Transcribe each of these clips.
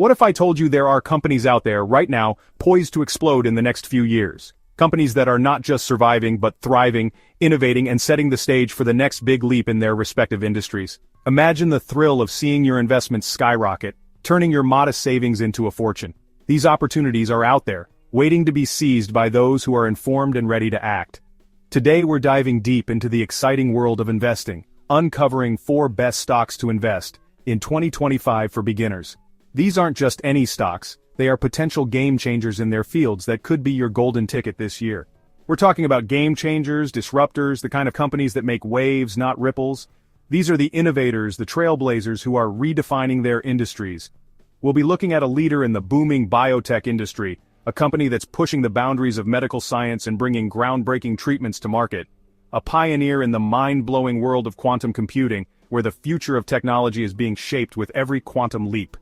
What if I told you there are companies out there right now poised to explode in the next few years? Companies that are not just surviving but thriving, innovating and setting the stage for the next big leap in their respective industries. Imagine the thrill of seeing your investments skyrocket, turning your modest savings into a fortune. These opportunities are out there, waiting to be seized by those who are informed and ready to act. Today we're diving deep into the exciting world of investing, uncovering 4 best stocks to invest in 2025 for beginners. These aren't just any stocks, they are potential game changers in their fields that could be your golden ticket this year. We're talking about game changers, disruptors, the kind of companies that make waves, not ripples. These are the innovators, the trailblazers who are redefining their industries. We'll be looking at a leader in the booming biotech industry, a company that's pushing the boundaries of medical science and bringing groundbreaking treatments to market. A pioneer in the mind-blowing world of quantum computing, where the future of technology is being shaped with every quantum leap.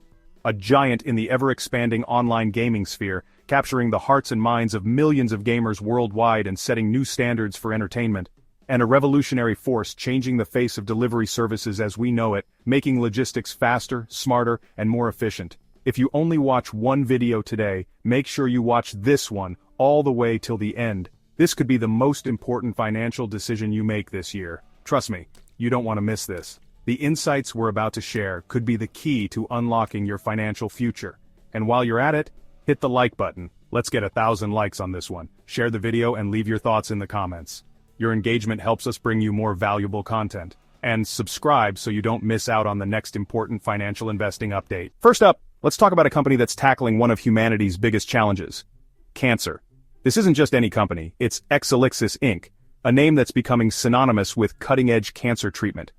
A giant in the ever-expanding online gaming sphere, capturing the hearts and minds of millions of gamers worldwide and setting new standards for entertainment. And a revolutionary force changing the face of delivery services as we know it, making logistics faster, smarter, and more efficient. If you only watch one video today, make sure you watch this one all the way till the end. This could be the most important financial decision you make this year. Trust me, you don't want to miss this. The insights we're about to share could be the key to unlocking your financial future. And while you're at it, hit the like button. Let's get 1,000 likes on this one. Share the video and leave your thoughts in the comments. Your engagement helps us bring you more valuable content. And subscribe so you don't miss out on the next important financial investing update. First up, let's talk about a company that's tackling one of humanity's biggest challenges: cancer. This isn't just any company, it's Exelixis Inc., a name that's becoming synonymous with cutting-edge cancer treatment.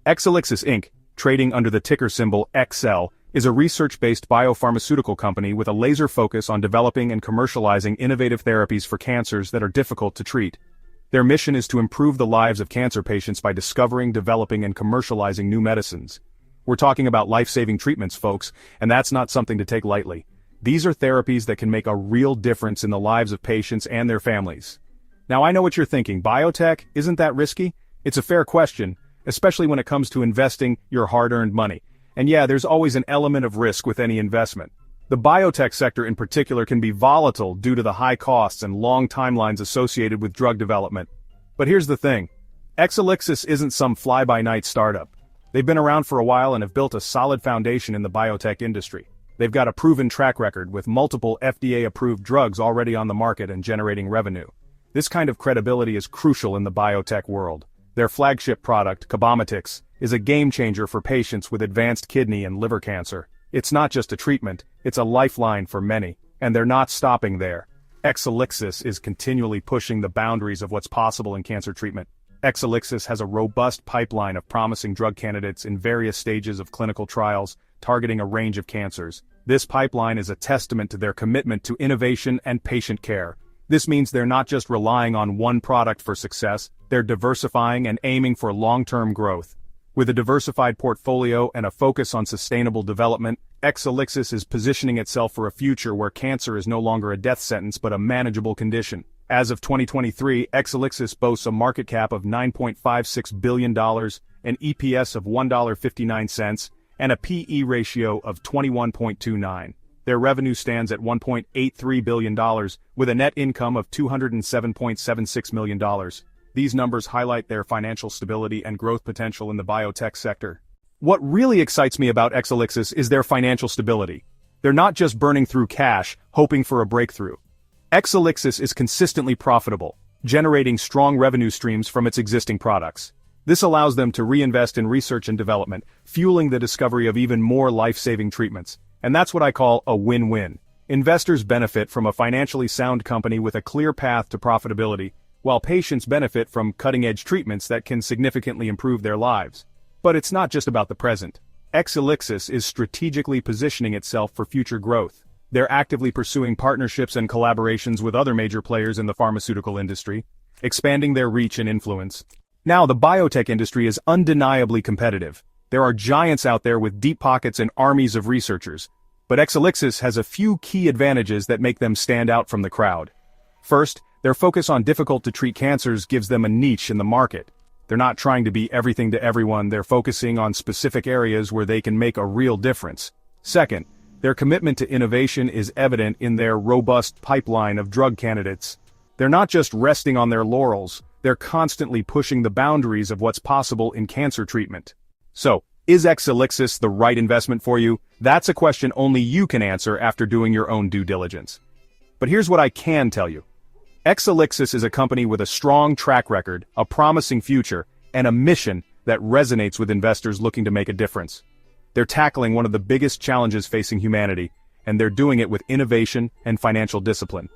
Exelixis Inc., trading under the ticker symbol EXEL, is a research-based biopharmaceutical company with a laser focus on developing and commercializing innovative therapies for cancers that are difficult to treat. Their mission is to improve the lives of cancer patients by discovering, developing, and commercializing new medicines. We're talking about life-saving treatments, folks, and that's not something to take lightly. These are therapies that can make a real difference in the lives of patients and their families. Now I know what you're thinking, biotech, isn't that risky? It's a fair question, especially when it comes to investing your hard-earned money. And yeah, there's always an element of risk with any investment. The biotech sector in particular can be volatile due to the high costs and long timelines associated with drug development. But here's the thing. Exelixis isn't some fly-by-night startup. They've been around for a while and have built a solid foundation in the biotech industry. They've got a proven track record with multiple FDA-approved drugs already on the market and generating revenue. This kind of credibility is crucial in the biotech world. Their flagship product, Robotics, is a game-changer for patients with advanced kidney and liver cancer. It's not just a treatment, it's a lifeline for many, and they're not stopping there. Exelixis is continually pushing the boundaries of what's possible in cancer treatment. Exelixis has a robust pipeline of promising drug candidates in various stages of clinical trials, targeting a range of cancers. This pipeline is a testament to their commitment to innovation and patient care. This means they're not just relying on one product for success, they're diversifying and aiming for long-term growth. With a diversified portfolio and a focus on sustainable development, Exelixis is positioning itself for a future where cancer is no longer a death sentence but a manageable condition. As of 2023, Exelixis boasts a market cap of $9.56 billion, an EPS of $1.59, and a P/E ratio of 21.29. Their revenue stands at $1.83 billion, with a net income of $207.76 million. These numbers highlight their financial stability and growth potential in the biotech sector. What really excites me about Exelixis is their financial stability. They're not just burning through cash, hoping for a breakthrough. Exelixis is consistently profitable, generating strong revenue streams from its existing products. This allows them to reinvest in research and development, fueling the discovery of even more life-saving treatments. And that's what I call a win-win. Investors benefit from a financially sound company with a clear path to profitability, while patients benefit from cutting-edge treatments that can significantly improve their lives. But it's not just about the present. Exelixis is strategically positioning itself for future growth. They're actively pursuing partnerships and collaborations with other major players in the pharmaceutical industry, expanding their reach and influence. Now, the biotech industry is undeniably competitive. There are giants out there with deep pockets and armies of researchers. But Exelixis has a few key advantages that make them stand out from the crowd. First, their focus on difficult-to-treat cancers gives them a niche in the market. They're not trying to be everything to everyone, they're focusing on specific areas where they can make a real difference. Second, Their commitment to innovation is evident in their robust pipeline of drug candidates. They're not just resting on their laurels, they're constantly pushing the boundaries of what's possible in cancer treatment. So, is Exelixis the right investment for you? That's a question only you can answer after doing your own due diligence. But here's what I can tell you. Exelixis is a company with a strong track record, a promising future, and a mission that resonates with investors looking to make a difference. They're tackling one of the biggest challenges facing humanity, and they're doing it with innovation and financial discipline.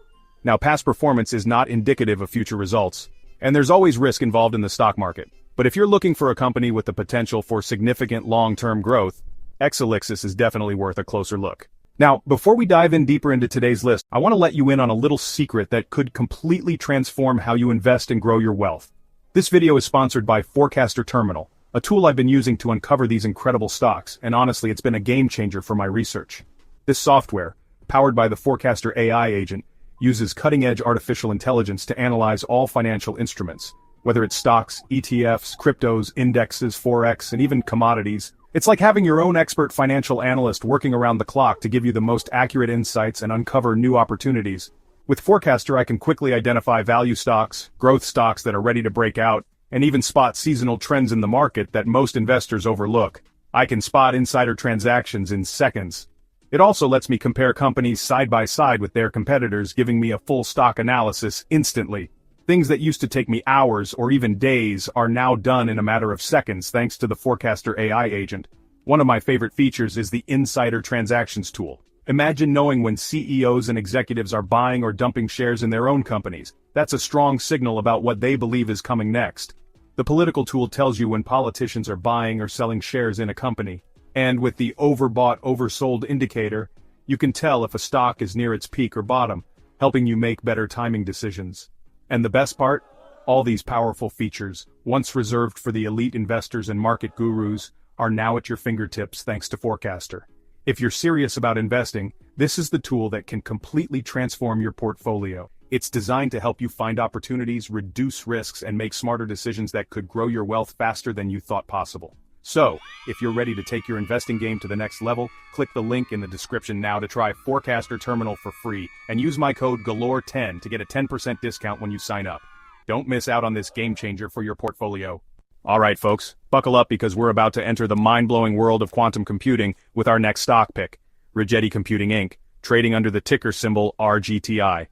Now, past performance is not indicative of future results, and there's always risk involved in the stock market. But if you're looking for a company with the potential for significant long-term growth, Exelixis is definitely worth a closer look. Now, before we dive in deeper into today's list, I want to let you in on a little secret that could completely transform how you invest and grow your wealth. This video is sponsored by Forecaster Terminal, a tool I've been using to uncover these incredible stocks, and honestly, it's been a game changer for my research. This software, powered by the Forecaster AI agent, uses cutting-edge artificial intelligence to analyze all financial instruments, whether it's stocks, ETFs, cryptos, indexes, forex, and even commodities. It's like having your own expert financial analyst working around the clock to give you the most accurate insights and uncover new opportunities. With Forecaster, I can quickly identify value stocks, growth stocks that are ready to break out, and even spot seasonal trends in the market that most investors overlook. I can spot insider transactions in seconds. It also lets me compare companies side by side with their competitors, giving me a full stock analysis instantly. Things that used to take me hours or even days are now done in a matter of seconds thanks to the Forecaster AI agent. One of my favorite features is the insider transactions tool. Imagine knowing when CEOs and executives are buying or dumping shares in their own companies. That's a strong signal about what they believe is coming next. The political tool tells you when politicians are buying or selling shares in a company. And with the overbought, oversold indicator, you can tell if a stock is near its peak or bottom, helping you make better timing decisions. And the best part? All these powerful features, once reserved for the elite investors and market gurus, are now at your fingertips thanks to Forecaster. If you're serious about investing, this is the tool that can completely transform your portfolio. It's designed to help you find opportunities, reduce risks, and make smarter decisions that could grow your wealth faster than you thought possible. So, if you're ready to take your investing game to the next level, click the link in the description now to try Forecaster Terminal for free, and use my code Galore10 to get a 10% discount when you sign up. Don't miss out on this game changer for your portfolio. Alright folks, buckle up because we're about to enter the mind-blowing world of quantum computing with our next stock pick, Rigetti Computing Inc., trading under the ticker symbol RGTI.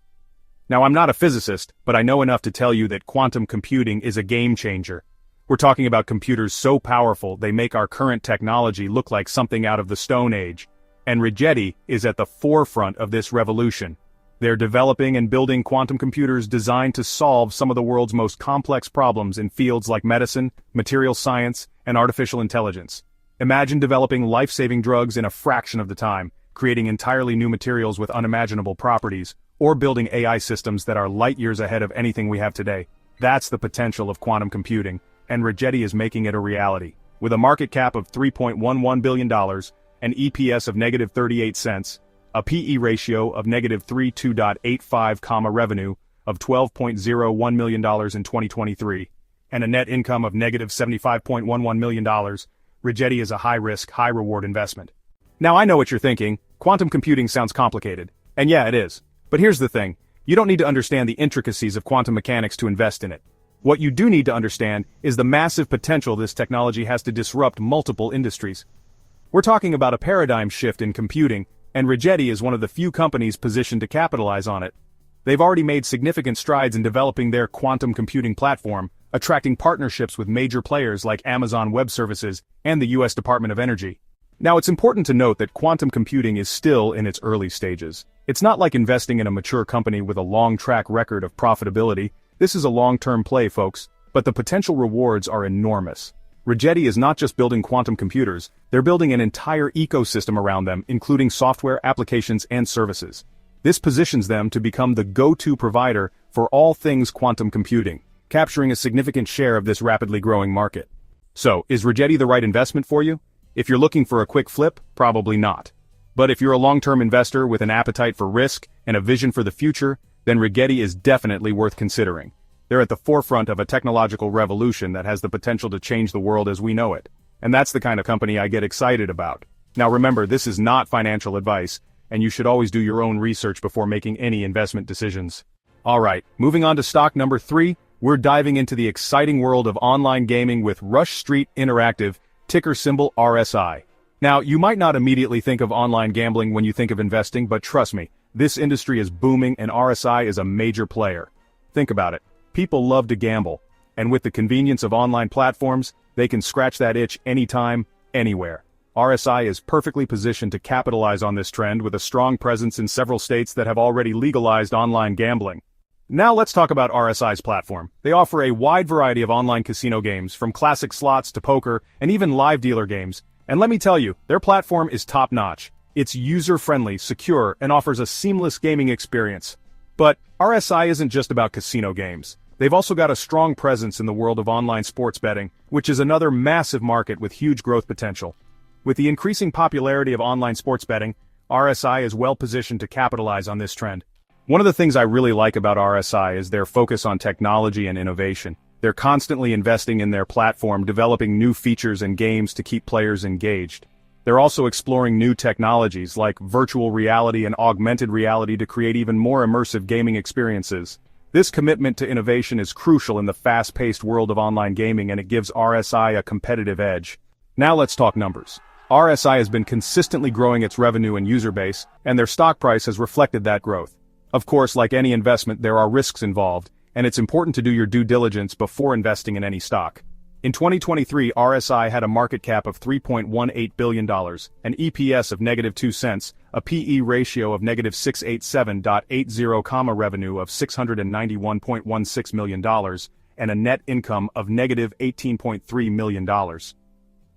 Now I'm not a physicist, but I know enough to tell you that quantum computing is a game changer. We're talking about computers so powerful they make our current technology look like something out of the Stone Age. And Rigetti is at the forefront of this revolution. They're developing and building quantum computers designed to solve some of the world's most complex problems in fields like medicine, material science, and artificial intelligence. Imagine developing life-saving drugs in a fraction of the time, creating entirely new materials with unimaginable properties, or building AI systems that are light years ahead of anything we have today. That's the potential of quantum computing. And Rigetti is making it a reality. With a market cap of $3.11 billion, an EPS of negative 38 cents, a PE ratio of negative 32.85, revenue of $12.01 million in 2023, and a net income of negative $75.11 million, Rigetti is a high-risk, high-reward investment. Now I know what you're thinking, quantum computing sounds complicated. And yeah, it is. But here's the thing, you don't need to understand the intricacies of quantum mechanics to invest in it. What you do need to understand is the massive potential this technology has to disrupt multiple industries. We're talking about a paradigm shift in computing, and Rigetti is one of the few companies positioned to capitalize on it. They've already made significant strides in developing their quantum computing platform, attracting partnerships with major players like Amazon Web Services and the US Department of Energy. Now it's important to note that quantum computing is still in its early stages. It's not like investing in a mature company with a long track record of profitability. This is a long-term play, folks, but the potential rewards are enormous. Rigetti is not just building quantum computers, they're building an entire ecosystem around them, including software, applications, and services. This positions them to become the go-to provider for all things quantum computing, capturing a significant share of this rapidly growing market. So, is Rigetti the right investment for you? If you're looking for a quick flip, probably not. But if you're a long-term investor with an appetite for risk and a vision for the future, then Rigetti is definitely worth considering. They're at the forefront of a technological revolution that has the potential to change the world as we know it. And that's the kind of company I get excited about. Now remember, this is not financial advice, and you should always do your own research before making any investment decisions. Alright, moving on to stock number 3, we're diving into the exciting world of online gaming with Rush Street Interactive, ticker symbol RSI. Now, you might not immediately think of online gambling when you think of investing, but trust me, this industry is booming and RSI is a major player. Think about it. People love to gamble, and with the convenience of online platforms, they can scratch that itch anytime, anywhere. RSI is perfectly positioned to capitalize on this trend with a strong presence in several states that have already legalized online gambling. Now let's talk about RSI's platform. They offer a wide variety of online casino games, from classic slots to poker, and even live dealer games. And let me tell you, their platform is top-notch. It's user-friendly, secure, and offers a seamless gaming experience. But RSI isn't just about casino games. They've also got a strong presence in the world of online sports betting, which is another massive market with huge growth potential. With the increasing popularity of online sports betting, RSI is well positioned to capitalize on this trend. One of the things I really like about RSI is their focus on technology and innovation. They're constantly investing in their platform, developing new features and games to keep players engaged. They're also exploring new technologies like virtual reality and augmented reality to create even more immersive gaming experiences. This commitment to innovation is crucial in the fast-paced world of online gaming, and it gives RSI a competitive edge. Now let's talk numbers. RSI has been consistently growing its revenue and user base, and their stock price has reflected that growth. Of course, like any investment, there are risks involved, and it's important to do your due diligence before investing in any stock. In 2023, RSI had a market cap of $3.18 billion, an EPS of -2 cents, a PE ratio of -687.80, revenue of $691.16 million, and a net income of -$18.3 million.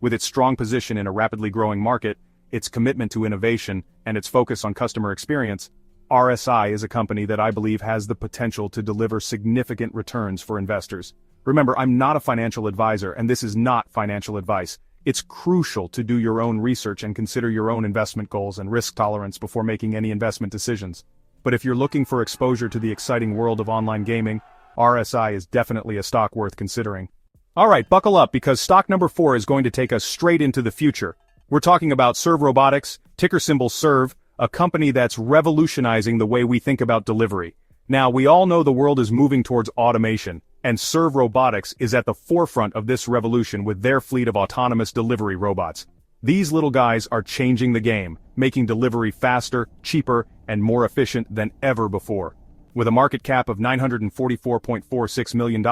With its strong position in a rapidly growing market, its commitment to innovation, and its focus on customer experience, RSI is a company that I believe has the potential to deliver significant returns for investors. Remember, I'm not a financial advisor, and this is not financial advice. It's crucial to do your own research and consider your own investment goals and risk tolerance before making any investment decisions. But if you're looking for exposure to the exciting world of online gaming, RSI is definitely a stock worth considering. Alright, buckle up, because stock number 4 is going to take us straight into the future. We're talking about Serve Robotics, ticker symbol SERV, a company that's revolutionizing the way we think about delivery. Now, we all know the world is moving towards automation, and Serve Robotics is at the forefront of this revolution with their fleet of autonomous delivery robots. These little guys are changing the game, making delivery faster, cheaper, and more efficient than ever before. With a market cap of $944.46 million,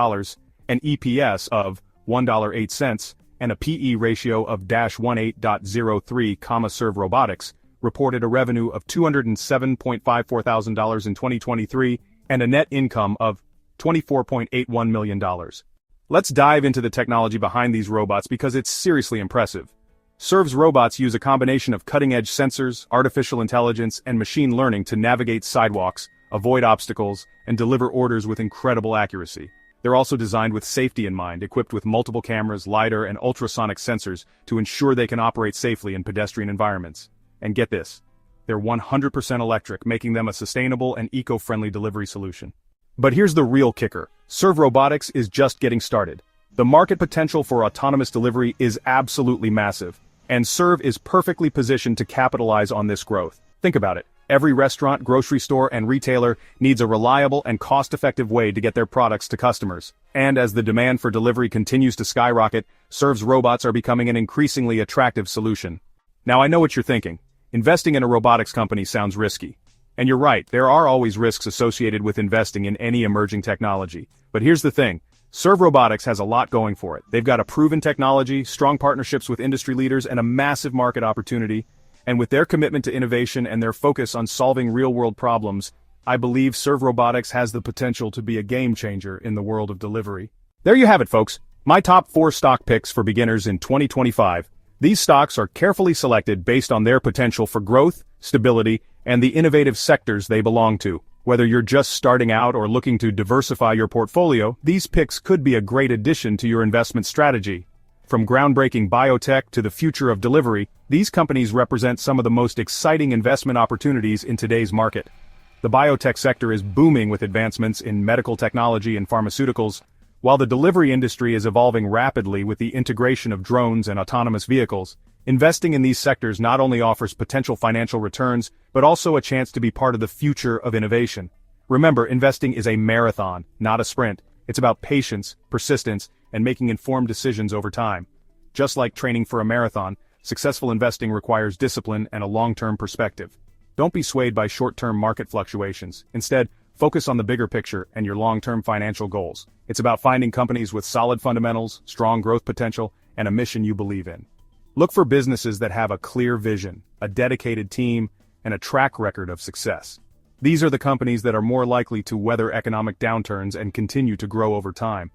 an EPS of $1.08, and a PE ratio of -18.03, Serve Robotics reported a revenue of $207.54 in 2023 and a net income of $24.81 million. Let's dive into the technology behind these robots because it's seriously impressive. Serve's robots use a combination of cutting-edge sensors, artificial intelligence, and machine learning to navigate sidewalks, avoid obstacles, and deliver orders with incredible accuracy. They're also designed with safety in mind, equipped with multiple cameras, LiDAR, and ultrasonic sensors to ensure they can operate safely in pedestrian environments. And get this, they're 100% electric, making them a sustainable and eco-friendly delivery solution. But here's the real kicker. Serve Robotics is just getting started. The market potential for autonomous delivery is absolutely massive, and Serve is perfectly positioned to capitalize on this growth. Think about it. Every restaurant, grocery store, and retailer needs a reliable and cost-effective way to get their products to customers. And as the demand for delivery continues to skyrocket, Serve's robots are becoming an increasingly attractive solution. Now I know what you're thinking. Investing in a robotics company sounds risky. And you're right, there are always risks associated with investing in any emerging technology. But here's the thing, Serve Robotics has a lot going for it. They've got a proven technology, strong partnerships with industry leaders, and a massive market opportunity. And with their commitment to innovation and their focus on solving real-world problems, I believe Serve Robotics has the potential to be a game-changer in the world of delivery. There you have it, folks. My top 4 stock picks for beginners in 2025. These stocks are carefully selected based on their potential for growth, stability, and the innovative sectors they belong to. Whether you're just starting out or looking to diversify your portfolio, these picks could be a great addition to your investment strategy. From groundbreaking biotech to the future of delivery, these companies represent some of the most exciting investment opportunities in today's market. The biotech sector is booming with advancements in medical technology and pharmaceuticals, while the delivery industry is evolving rapidly with the integration of drones and autonomous vehicles. Investing in these sectors not only offers potential financial returns, but also a chance to be part of the future of innovation. Remember, investing is a marathon, not a sprint. It's about patience, persistence, and making informed decisions over time. Just like training for a marathon, successful investing requires discipline and a long-term perspective. Don't be swayed by short-term market fluctuations. Instead, focus on the bigger picture and your long-term financial goals. It's about finding companies with solid fundamentals, strong growth potential, and a mission you believe in. Look for businesses that have a clear vision, a dedicated team, and a track record of success. These are the companies that are more likely to weather economic downturns and continue to grow over time.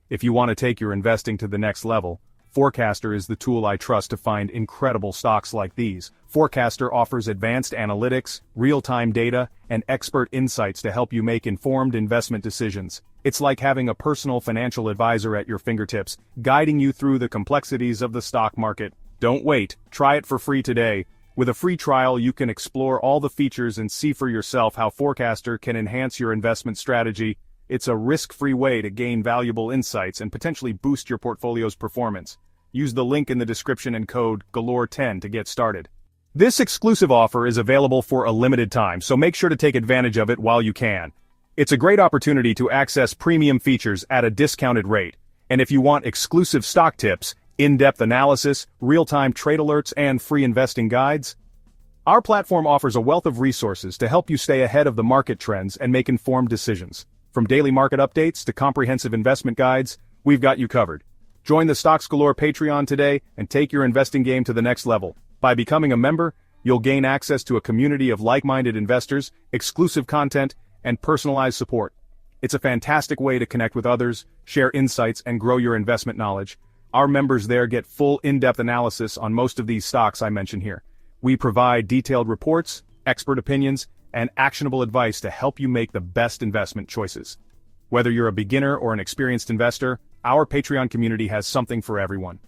If you want to take your investing to the next level, Forecaster is the tool I trust to find incredible stocks like these. Forecaster offers advanced analytics, real-time data, and expert insights to help you make informed investment decisions. It's like having a personal financial advisor at your fingertips, guiding you through the complexities of the stock market. Don't wait, try it for free today. With a free trial, you can explore all the features and see for yourself how Forecaster can enhance your investment strategy. It's a risk-free way to gain valuable insights and potentially boost your portfolio's performance. Use the link in the description and code Galore10 to get started. This exclusive offer is available for a limited time, so make sure to take advantage of it while you can. It's a great opportunity to access premium features at a discounted rate. And if you want exclusive stock tips, in-depth analysis, real-time trade alerts, and free investing guides, our platform offers a wealth of resources to help you stay ahead of the market trends and make informed decisions. From daily market updates to comprehensive investment guides, we've got you covered. Join the Stocks Galore Patreon today and take your investing game to the next level. By becoming a member, you'll gain access to a community of like-minded investors, exclusive content, and personalized support. It's a fantastic way to connect with others, share insights, and grow your investment knowledge. Our members there get full in-depth analysis on most of these stocks I mention here. We provide detailed reports, expert opinions, and actionable advice to help you make the best investment choices. Whether you're a beginner or an experienced investor, our Patreon community has something for everyone.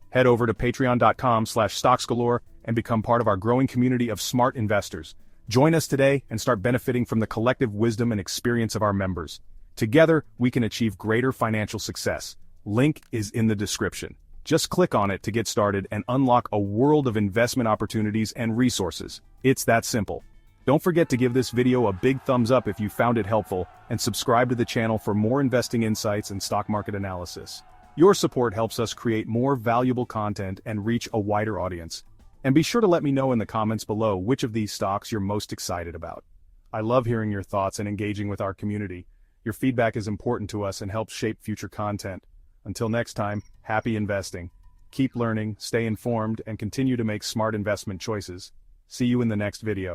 Head over to patreon.com/stocksgalore and become part of our growing community of smart investors. Join us today and start benefiting from the collective wisdom and experience of our members. Together, we can achieve greater financial success. Link is in the description. Just click on it to get started and unlock a world of investment opportunities and resources. It's that simple. Don't forget to give this video a big thumbs up if you found it helpful, and subscribe to the channel for more investing insights and stock market analysis. Your support helps us create more valuable content and reach a wider audience. And be sure to let me know in the comments below which of these stocks you're most excited about. I love hearing your thoughts and engaging with our community. Your feedback is important to us and helps shape future content. Until next time, happy investing. Keep learning, stay informed, and continue to make smart investment choices. See you in the next video.